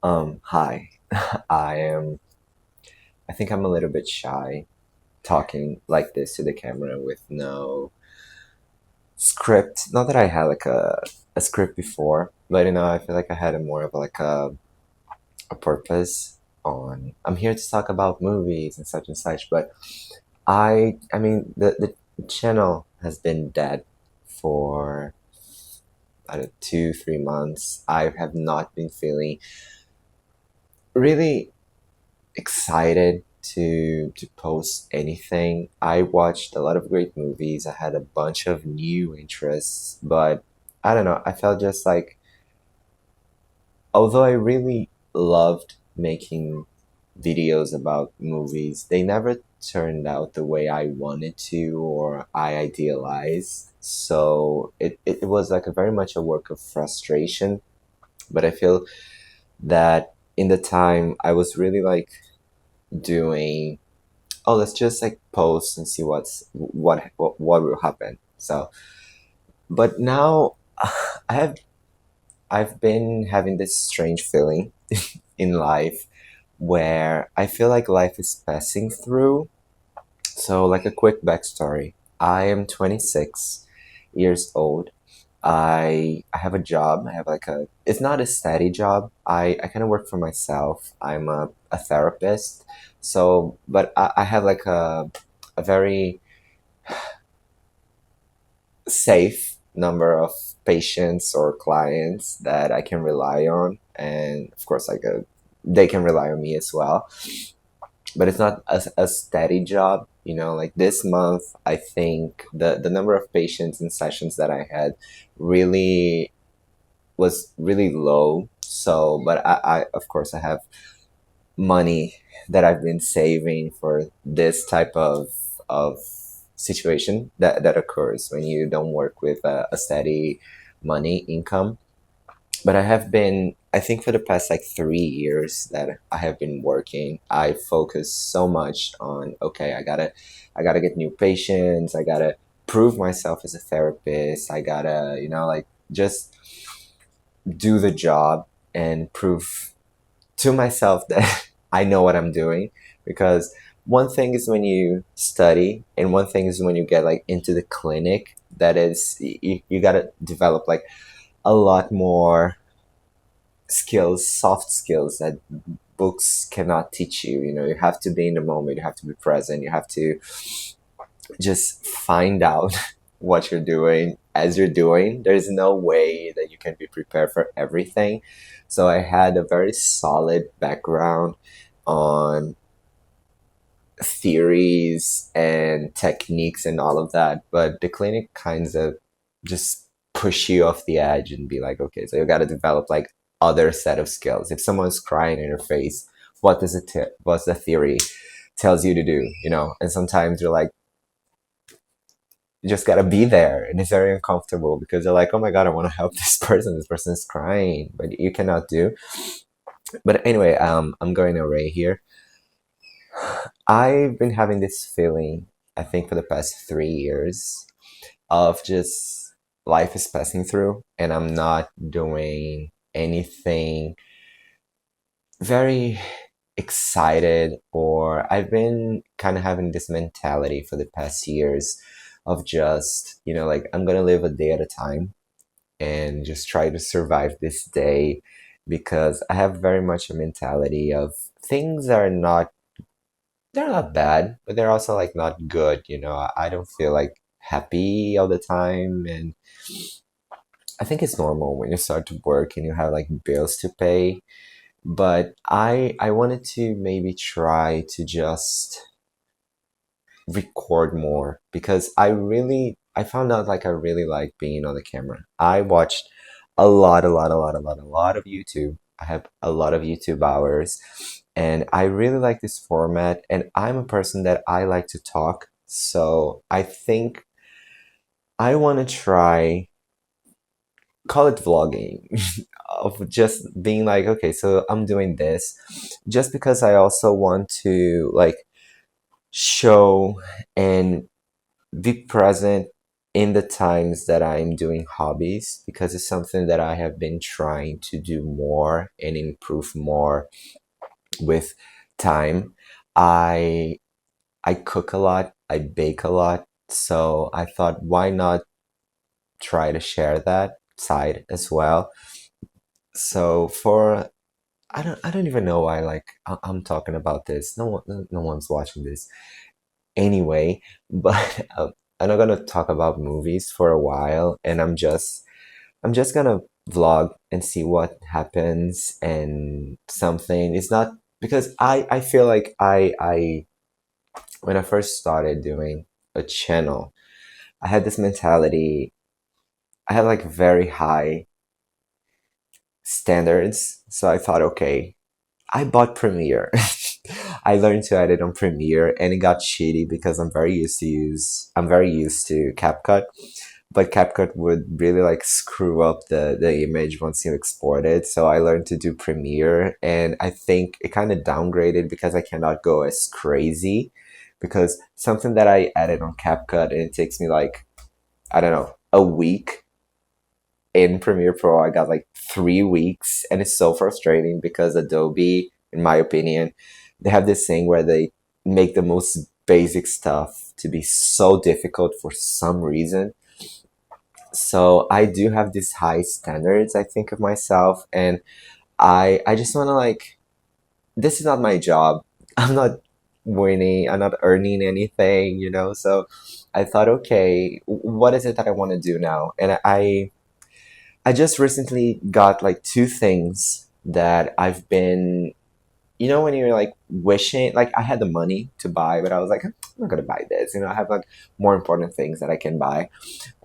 Hi. I am, I think I'm a little bit shy talking like this to the camera with no script. Not that I had like a script before, but I feel like I had a more of like a purpose on, I'm here to talk about movies and such, but I mean, the channel has been dead for, I don't know, 2, 3 months. I have not been feeling really excited to post anything. I watched a lot of great movies. I had a bunch of new interests, but I don't know. I felt just like although I really loved making videos about movies, they never turned out the way I wanted to or I idealized. So it was like a very much a work of frustration. But I feel that in the time I was really like doing, oh, let's just like post and see what will happen. So but now i have I've been having this strange feeling in life where I feel like life is passing through. So like a quick backstory, I am 26 years old. I have a job. I have like a, it's not a steady job. I kind of work for myself. I'm a therapist. So but I have like a very safe number of patients or clients that I can rely on, and of course, they can rely on me as well. But it's not a steady job. Like this month, I think the number of patients and sessions that I had really was really low. So, but I of course I have money that I've been saving for this type of situation that occurs when you don't work with a steady money income. But I think for the past like 3 years that I have been working, I focus so much on, okay, I gotta get new patients. I gotta prove myself as a therapist. I gotta, like just do the job and prove to myself that I know what I'm doing. Because one thing is when you study, and one thing is when you get like into the clinic. That is, you gotta develop like a lot more skills, soft skills that books cannot teach you. You have to be in the moment, you have to be present, you have to just find out what you're doing as you're doing. There's no way that you can be prepared for everything. So I had a very solid background on theories and techniques and all of that, but the clinic kinds of just push you off the edge and be like, okay, so you got to develop like other set of skills. If someone's crying in your face, what's the theory tells you to do, and sometimes you're like, you just gotta be there, and it's very uncomfortable because you're like, oh my god, I want to help this person is crying, but you cannot do. But anyway, I'm going away here. I've been having this feeling, I think, for the past 3 years of just life is passing through and I'm not doing anything very excited, or I've been kind of having this mentality for the past years of just, like I'm gonna live a day at a time and just try to survive this day, because I have very much a mentality of things are not, they're not bad, but they're also like not good. I don't feel like happy all the time, and I think it's normal when you start to work and you have like bills to pay. But I wanted to maybe try to just record more, because I found out like I really like being on the camera. I watched a lot of YouTube. I have a lot of YouTube hours, and I really like this format, and I'm a person that I like to talk. So I think I want to try, call it vlogging, of just being like, okay, so I'm doing this just because I also want to like show and be present in the times that I'm doing hobbies, because it's something that I have been trying to do more and improve more with time. I I cook a lot, I bake a lot, so I thought why not try to share that side as well. So for I don't even know why I'm talking about this. No one's watching this anyway, but I'm not gonna talk about movies for a while, and I'm just gonna vlog and see what happens and something. It's not because I feel like I when I first started doing a channel, I had this mentality. I had like very high standards, so I thought, okay, I bought Premiere. I learned to edit on Premiere, and it got shitty because I'm very used to CapCut, but CapCut would really like screw up the image once you export it. So I learned to do Premiere, and I think it kind of downgraded because I cannot go as crazy, because something that I edit on CapCut and it takes me like, I don't know, a week. In Premiere Pro, I got like 3 weeks, and it's so frustrating because Adobe, in my opinion, they have this thing where they make the most basic stuff to be so difficult for some reason. So I do have these high standards, I think, of myself, and I just want to like, this is not my job. I'm not winning, I'm not earning anything, you know? So I thought, okay, what is it that I want to do now? And I just recently got like two things that I've been, you know, when you're like wishing, like I had the money to buy, but I was like, I'm not gonna buy this. You know, I have like more important things that I can buy.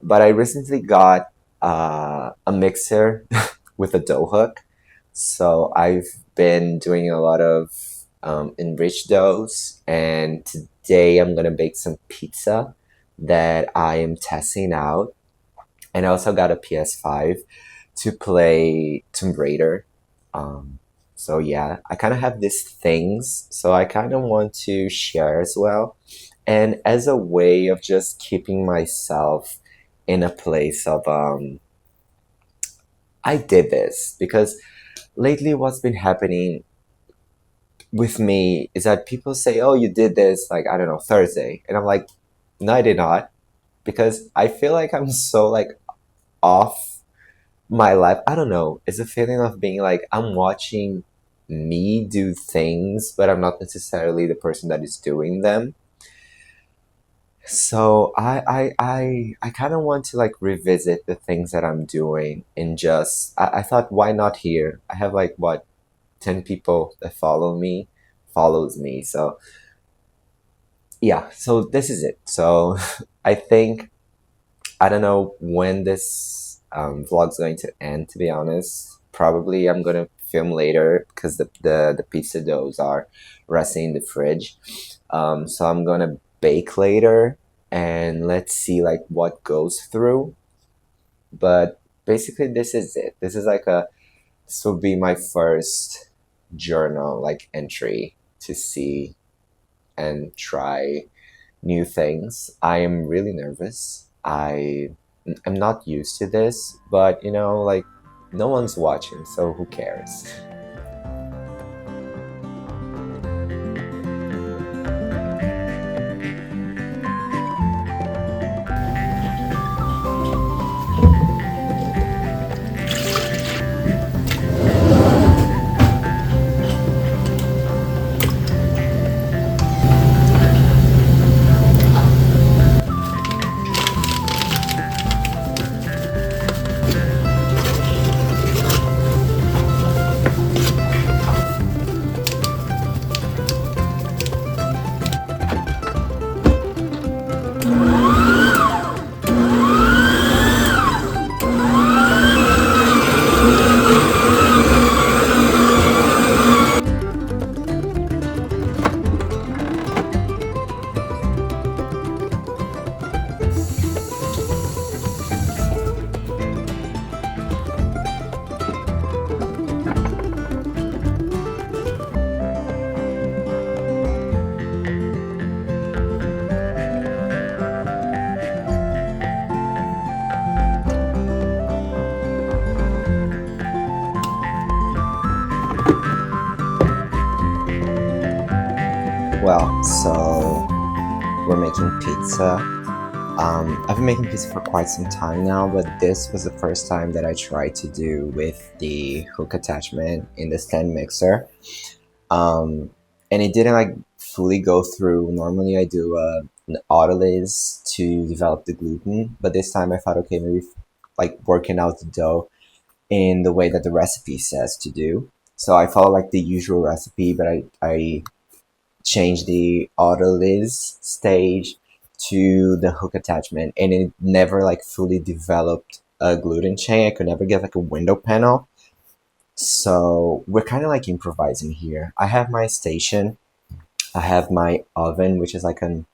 But I recently got a mixer with a dough hook. So I've been doing a lot of enriched doughs, and today I'm gonna bake some pizza that I am testing out. And I also got a PS5 to play Tomb Raider. Um, so yeah, I kind of have these things, so I kind of want to share as well, and as a way of just keeping myself in a place of I did this because lately what's been happening with me is that people say, "Oh, you did this like I don't know Thursday," and I'm like, "No, I did not," because I feel like I'm so like off my life. I don't know. It's a feeling of being like I'm watching me do things, but I'm not necessarily the person that is doing them. So I kind of want to like revisit the things that I'm doing and just I thought why not here? I have like what 10 people that follows me. So yeah, so this is it. So I think I don't know when this vlog's going to end, to be honest. Probably I'm gonna film later because the pizza doughs are resting in the fridge. So I'm gonna bake later and let's see like what goes through. But basically this is it. This will be my first journal like entry to see and try new things. I am really nervous. I'm not used to this, but you know, like no one's watching, so who cares? Well, so we're making pizza. I've been making pizza for quite some time now, but this was the first time that I tried to do with the hook attachment in the stand mixer. Um, and it didn't like fully go through. Normally, I do an autolyse to develop the gluten, but this time I thought, okay, maybe like working out the dough in the way that the recipe says to do. So I follow like the usual recipe, but I changed the autolyse stage to the hook attachment, and it never like fully developed a gluten chain. I could never get like a window panel. So we're kind of like improvising here. I have my station. I have my oven, which is like a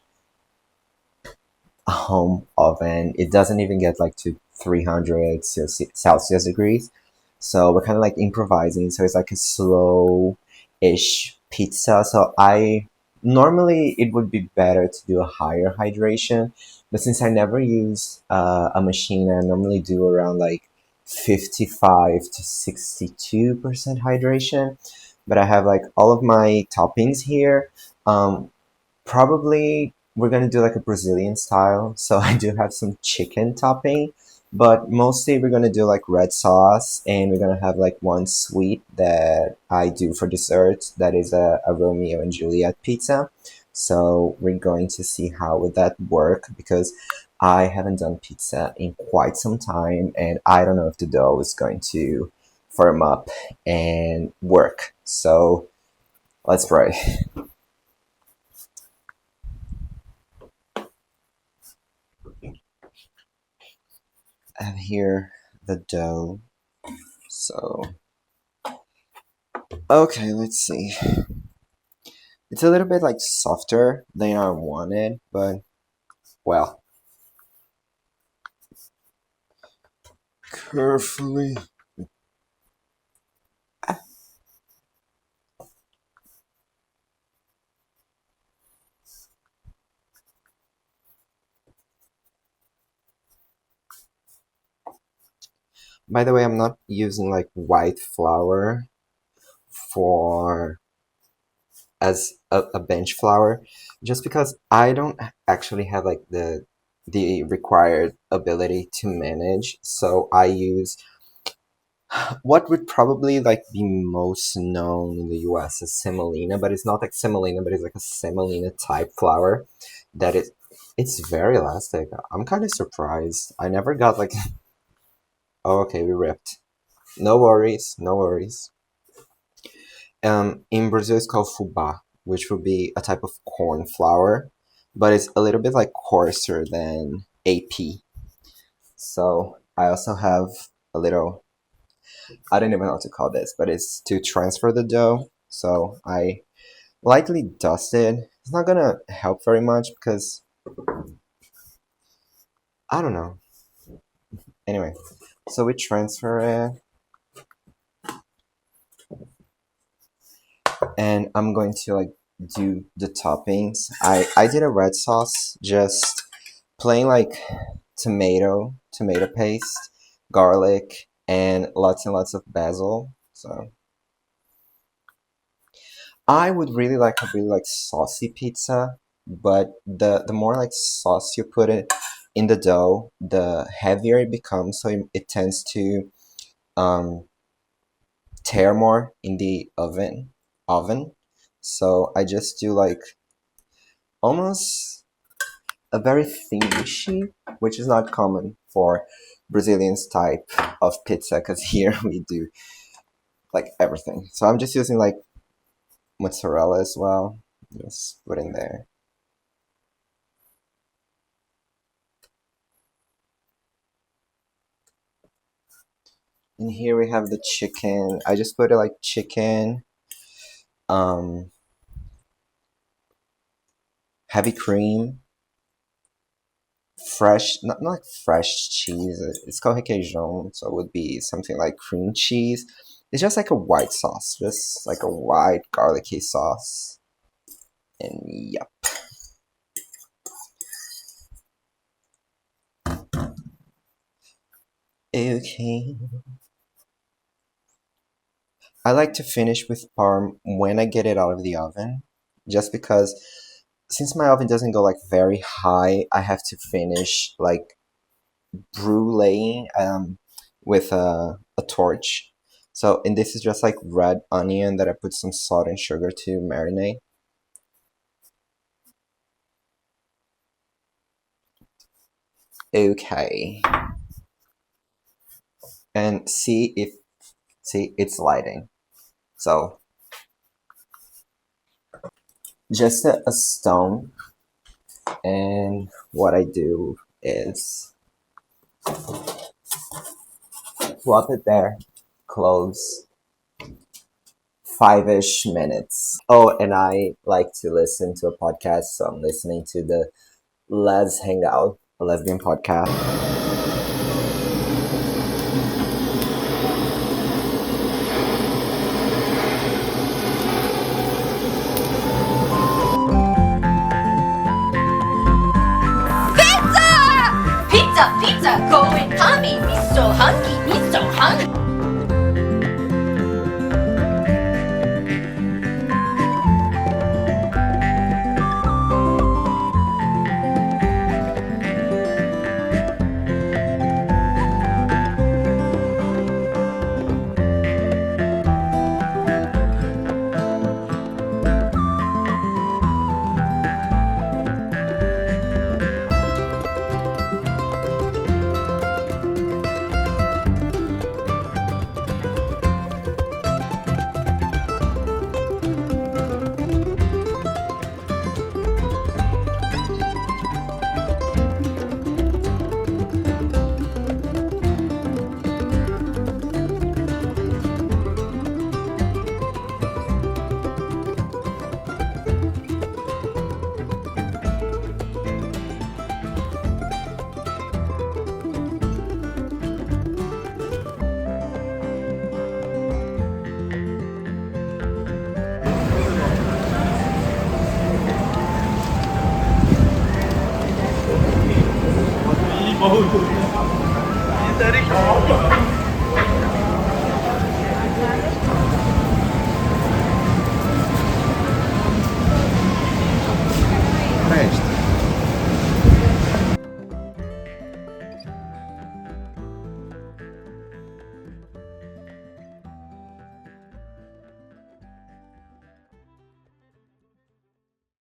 home oven. It doesn't even get like to 300 Celsius degrees. So we're kind of like improvising. So it's like a slow-ish pizza. So I normally it would be better to do a higher hydration, but since I never use a machine, I normally do around like 55 to 62% hydration. But I have like all of my toppings here. Um, Probably we're gonna do like a Brazilian style. So I do have some chicken topping, but mostly we're gonna do like red sauce, and we're gonna have like one sweet that I do for dessert. That is a Romeo and Juliet pizza. So we're going to see how would that work because I haven't done pizza in quite some time, and I don't know if the dough is going to firm up and work. So let's pray. I have here the dough. So, okay, let's see. It's a little bit like softer than I wanted, but well, carefully. By the way, I'm not using like white flour for as a bench flour, just because I don't actually have like the required ability to manage. So I use what would probably like be most known in the US is semolina, but it's not like semolina, but it's like a semolina type flour that it's very elastic. I'm kind of surprised. I never got like oh okay, we ripped. No worries, no worries. In Brazil it's called fubá, which would be a type of corn flour, but it's a little bit like coarser than AP. So I also have a little I don't even know what to call this, but it's to transfer the dough. So I lightly dust it. It's not gonna help very much because I don't know. Anyway, so we transfer it, and I'm going to like do the toppings. I did a red sauce, just plain like tomato paste, garlic, and lots of basil. So I would really like saucy pizza, but the more like sauce you put it in the dough, the heavier it becomes, so it tends to um, tear more in the oven. So I just do like almost a very thin sheet, which is not common for Brazilians type of pizza, because here we do like everything. So I'm just using like mozzarella as well, just put in there. And here we have the chicken. I just put it like chicken, um, heavy cream, fresh, not like fresh cheese. It's called requeijão, so it would be something like cream cheese. It's just like a white sauce, just like a white garlicky sauce. And yep. Okay. I like to finish with parm when I get it out of the oven, just because since my oven doesn't go like very high, I have to finish like bruleeing with a torch. So, and this is just like red onion that I put some salt and sugar to marinate. Okay. And see it's lighting. So just a stone, and what I do is plop it there, close 5-ish minutes. Oh, and I like to listen to a podcast, so I'm listening to the Let's Hang Out, a lesbian podcast. Pizza, pizza, going Tommy, me so hungry, me so hungry. Dari